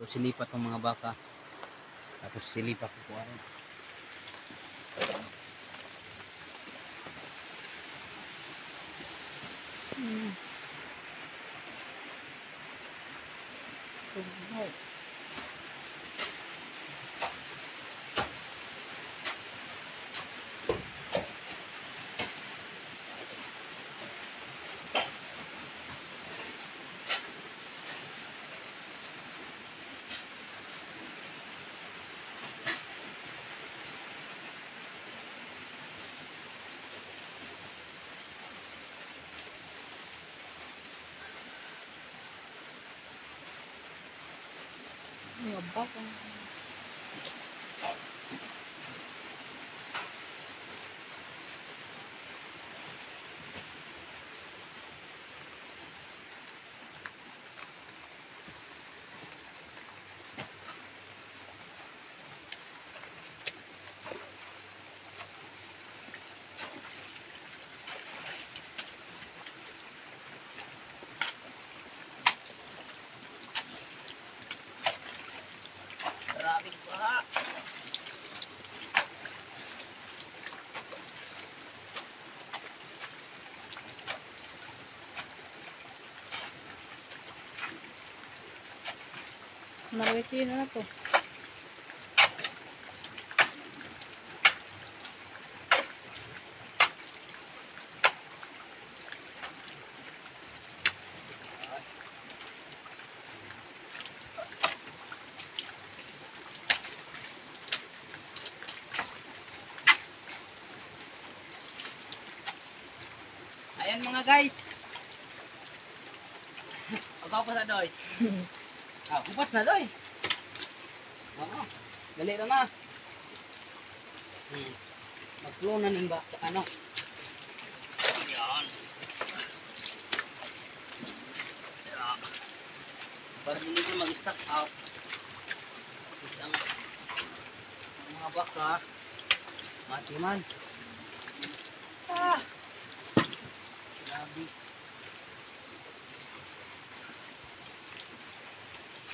So silipat ng mga baka. Tapos silipat ko po rin. Ngabak. Maraming baha. Marwesino na to. Ayan mga guys. Agaw pa sa doy. Kupas na doy. Oo. Dali na na. Magklonan ng baka ano. Yan. Para hindi ko mag-stack out. Isang mga baka mati man. Grabe.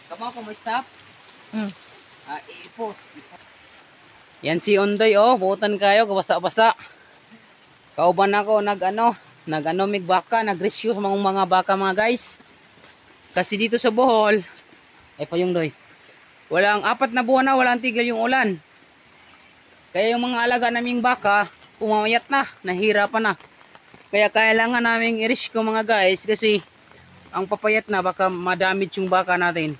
Kamo ko mo stop? Ipos. Yan si Ondoy buutan kayo, kabasa-basa. Kauban ako nag mig baka, nag-rescue mga baka mga guys. Kasi dito sa Bohol, ay pa yung Doy. Walang 4 na buwan na, walang tigil yung ulan. Kaya yung mga alaga naming baka, pumamayat na, nahirapan na. Kaya kailangan naming i-rescue mga guys kasi ang papayat na baka madamage yung baka natin.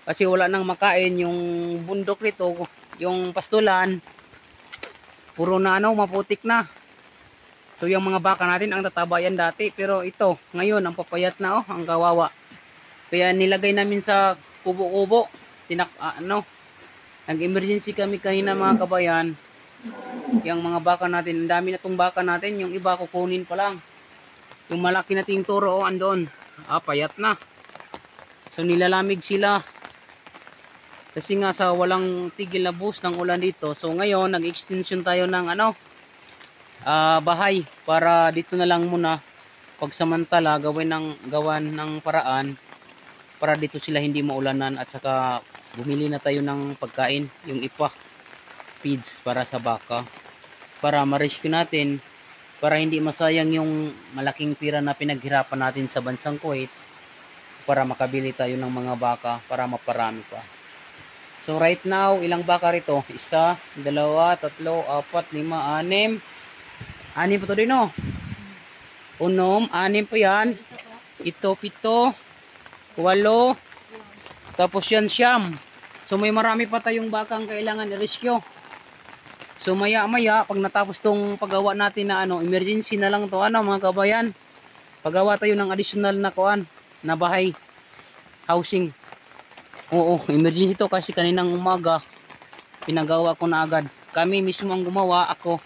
Kasi wala nang makain yung bundok nito, yung pastulan. Puro na maputik na. So yung mga baka natin ang tataba yan dati, pero ito ngayon ang papayat na ang kawawa. Kaya nilagay namin sa kubo-kubo. Nag-emergency kami kanina mga kabayan. Yung mga baka natin, ang dami na tong baka natin, yung iba kukunin pa lang. Yung malaki na ting toro andon. Payat na. So nilalamig sila. Kasi nga sa walang tigil na buhos ng ulan dito. So ngayon nag-extension tayo ng bahay para dito na lang muna pagsamantala gawan ng paraan para dito sila hindi maulanan at saka bumili na tayo ng pagkain, yung ipa feeds para sa baka para ma-rescue natin, para hindi masayang yung malaking pira na pinaghirapan natin sa bansang Kuwait para makabili tayo ng mga baka para maparami pa. So right now, ilang baka rito? 1, 2, 3, 4, 5, 6. 6 pa to din 6 pa yan. Ito 7, 8. Tapos yan 9. So may marami pa tayong bakang kailangan i-rescue. So maya maya pag natapos tong paggawa natin na emergency na lang to mga kabayan. Paggawa tayo ng additional na na bahay housing. Oo, emergency to kasi kaninang umaga pinagawa ko na agad. Kami mismo ang gumawa, ako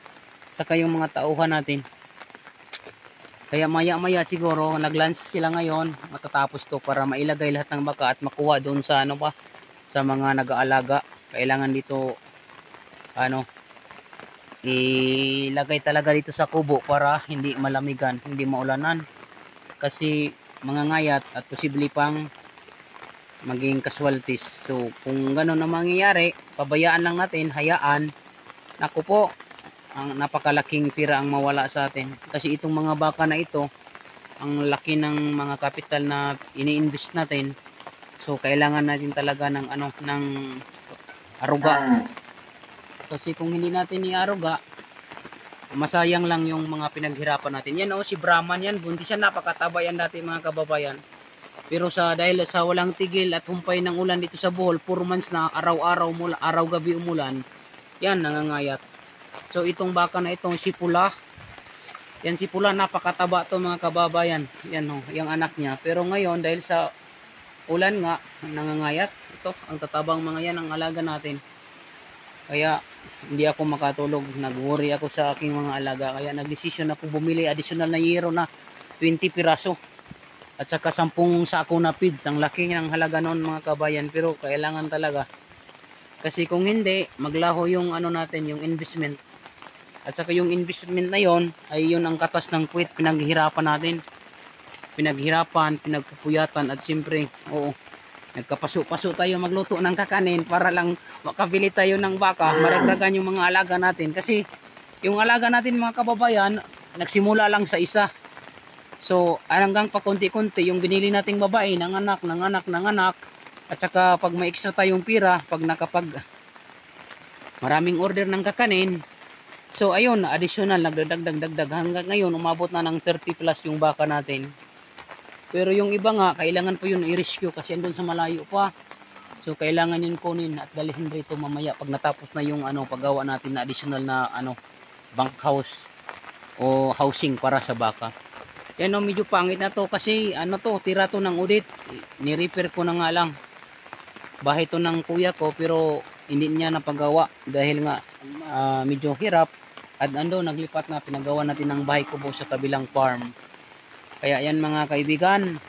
saka yung mga tauhan natin. Kaya maya maya siguro nag-lunch sila ngayon, matatapos to para mailagay lahat ng baka at makuha doon sa sa mga nag-aalaga. Kailangan dito ilagay talaga dito sa kubo para hindi malamigan, hindi maulanan. Kasi mga ngayat at posible pang maging casualties. So kung gano'n ang mangyayari, pabayaan lang natin, hayaan. Naku po, ang napakalaking pira ang mawala sa atin. Kasi itong mga baka na ito, ang laki ng mga capital na ini-invest natin. So kailangan natin talaga ng ng aruga. Kasi kung hindi natin iaruga, masayang lang yung mga pinaghirapan natin. Yan si Brahman yan, buntis yan, napakataba yan dati mga kababayan. Pero dahil sa walang tigil at humpay ng ulan dito sa Bohol, 4 months na araw-araw mula araw gabi umulan, yan nangangayat. So itong baka na itong si Pula, yan si Pula, napakataba to mga kababayan. Yan yung anak niya. Pero ngayon dahil sa ulan nga nangangayat, ito ang tatabang mga yan ang alaga natin. Kaya hindi ako makatulog, nag-worry ako sa aking mga alaga. Kaya nagdesisyon ako bumili additional na yero na 20 piraso. At saka 10 sako na feeds. Ang laki ng halaga noon mga kabayan, pero kailangan talaga. Kasi kung hindi, maglaho yung natin, yung investment. At saka yung investment na yon ay yun ang katas ng puwit, pinaghirapan natin. Pinaghirapan, pinagpupuyatan at siyempre, nagkapaso-paso tayo magluto ng kakanin para lang makabili tayo ng baka, maragdagan yung mga alaga natin. Kasi yung alaga natin mga kababayan, nagsimula lang sa isa. So hanggang pa konti-konti yung binili nating babae, nanganak. At saka pag may extra tayong pira, pag maraming order ng kakanin, so ayun, additional, nagdagdag hanggang ngayon umabot na ng 30 plus yung baka natin. Pero yung iba nga, kailangan po yun i-rescue kasi andun sa malayo pa. So kailangan yun kunin at dalhin rito mamaya pag natapos na yung paggawa natin na additional na bunk house o housing para sa baka. Yan medyo pangit na to kasi tira to ng udit. Ni-repair ko na nga lang. Bahay to ng kuya ko pero hindi niya napagawa dahil nga medyo hirap. At naglipat na, pinagawa natin ng bahay kubo sa kabilang farm. Kaya yan mga kaibigan,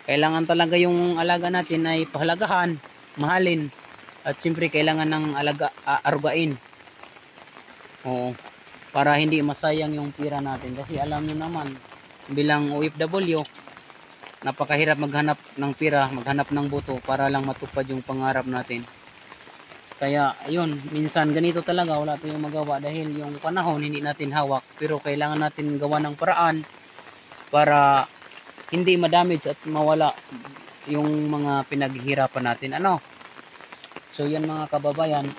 kailangan talaga yung alaga natin ay pahalagahan, mahalin, at siyempre kailangan ng arugain. Oo, para hindi masayang yung pira natin. Kasi alam nyo naman, bilang OFW, napakahirap maghanap ng pira, maghanap ng buto para lang matupad yung pangarap natin. Kaya ayun, minsan ganito talaga, wala tayong magawa dahil yung panahon hindi natin hawak. Pero kailangan natin gawa ng paraan para hindi ma-damage at mawala yung mga pinaghihirapan natin. So yan mga kababayan.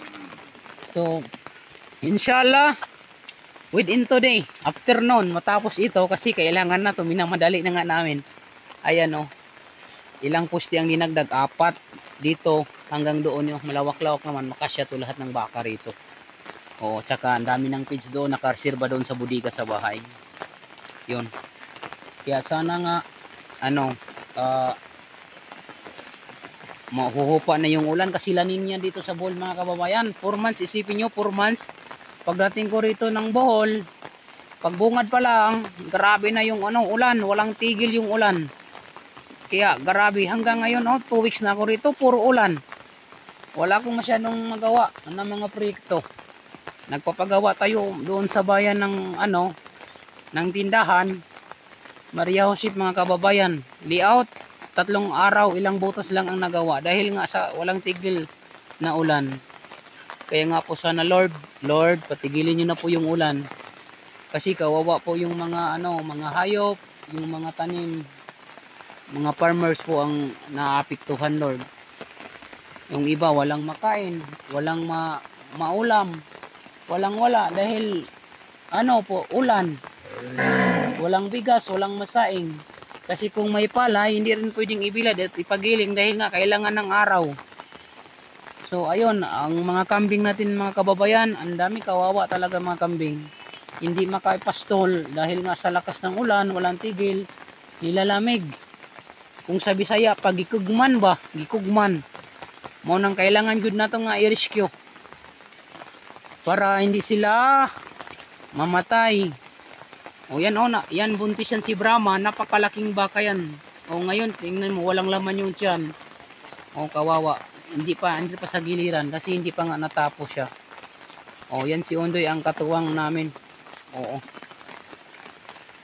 So inshallah within today, afternoon, matapos ito kasi kailangan na to, minamadali na nga namin. Ayan ilang poste ang dinagdag, 4 dito hanggang doon yung malawak-lawak naman, makasya to lahat ng baka rito. Tsaka ang dami ng feeds doon, nakareserba doon sa bodega sa bahay. Yun. Kaya sana nga mahuhupa na yung ulan kasi lanin yan dito sa Bohol mga kababayan. 4 months, isipin nyo 4 months. Pagdating ko rito ng Bohol, pagbungad pa lang, grabe na yung ulan, walang tigil yung ulan. Kaya grabe, hanggang ngayon 2 weeks na ako rito, puro ulan. Wala akong masyadong magawa ng mga proyekto. Nagpapagawa tayo doon sa bayan ng ng tindahan. Maria Josep mga kababayan, layout, 3 araw, ilang butas lang ang nagawa dahil nga sa walang tigil na ulan. Kaya nga po sana Lord, patigilin niyo na po yung ulan. Kasi kawawa po yung mga mga hayop, yung mga tanim, mga farmers po ang naapektuhan Lord. Yung iba walang makain, walang maulam, wala dahil ulan. Walang bigas, walang masaing. Kasi kung may palay, hindi rin pwedeng ibilad at ipagiling dahil nga kailangan ng araw. So ayun, ang mga kambing natin mga kababayan, ang dami, kawawa talaga mga kambing. Hindi makaipastol dahil nga sa lakas ng ulan, walang tigil, nilalamig. Kung sa Bisaya, gikugman. Mo nang kailangan gud nato nga i-rescue para hindi sila mamatay. Yan buntis yan si Brahma, napakalaking baka yan. Ngayon tingnan mo, walang laman yung tiyan. Kawawa. Hindi pa sa giliran kasi hindi pa nga natapos siya. Yan si Ondoy ang katuwang namin.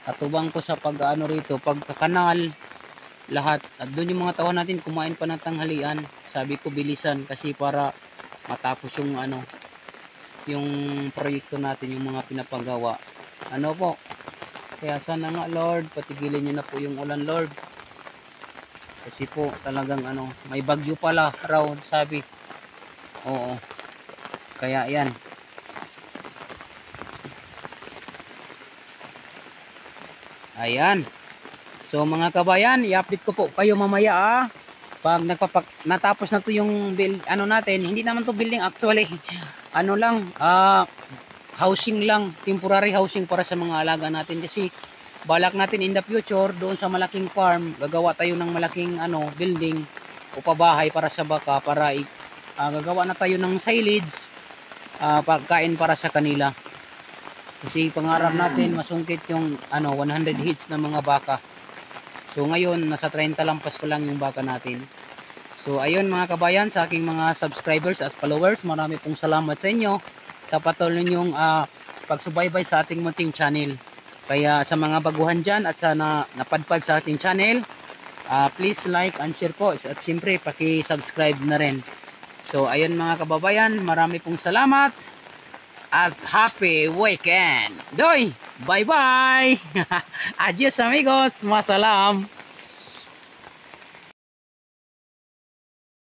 Katuwang ko sa rito, pagkakanal. lahat. At doon yung mga tao natin kumain pa ng tanghalian. Sabi ko bilisan kasi para matapos yung yung proyekto natin, yung mga pinapagawa. Ano po? Kaya sana nga Lord, patigilin niyo na po yung ulan Lord. Kasi po talagang may bagyo pala raw sabi. Oo. Kaya yan. Ayan. So mga kabayan, i-update ko po kayo mamaya pag natapos na to yung natin, hindi naman to building actually. Ano lang, housing lang, temporary housing para sa mga alaga natin kasi balak natin in the future doon sa malaking farm, gagawa tayo ng malaking building o pabahay para sa baka para gagawa na tayo ng silage, pagkain para sa kanila. Kasi pangarap natin masungkit yung 100 heads ng mga baka. So ngayon nasa 30 lampas pa lang yung baka natin. So ayun mga kabayan, sa aking mga subscribers at followers, marami pong salamat sa inyo sa patuloy ninyong pagsubaybay sa ating munting channel. Kaya sa mga baguhan dyan at sa napadpad sa ating channel, please like and share po at siyempre paki-subscribe na rin. So ayun mga kababayan, marami pong salamat at happy weekend. Doy, bye bye. Adios amigos, masalam.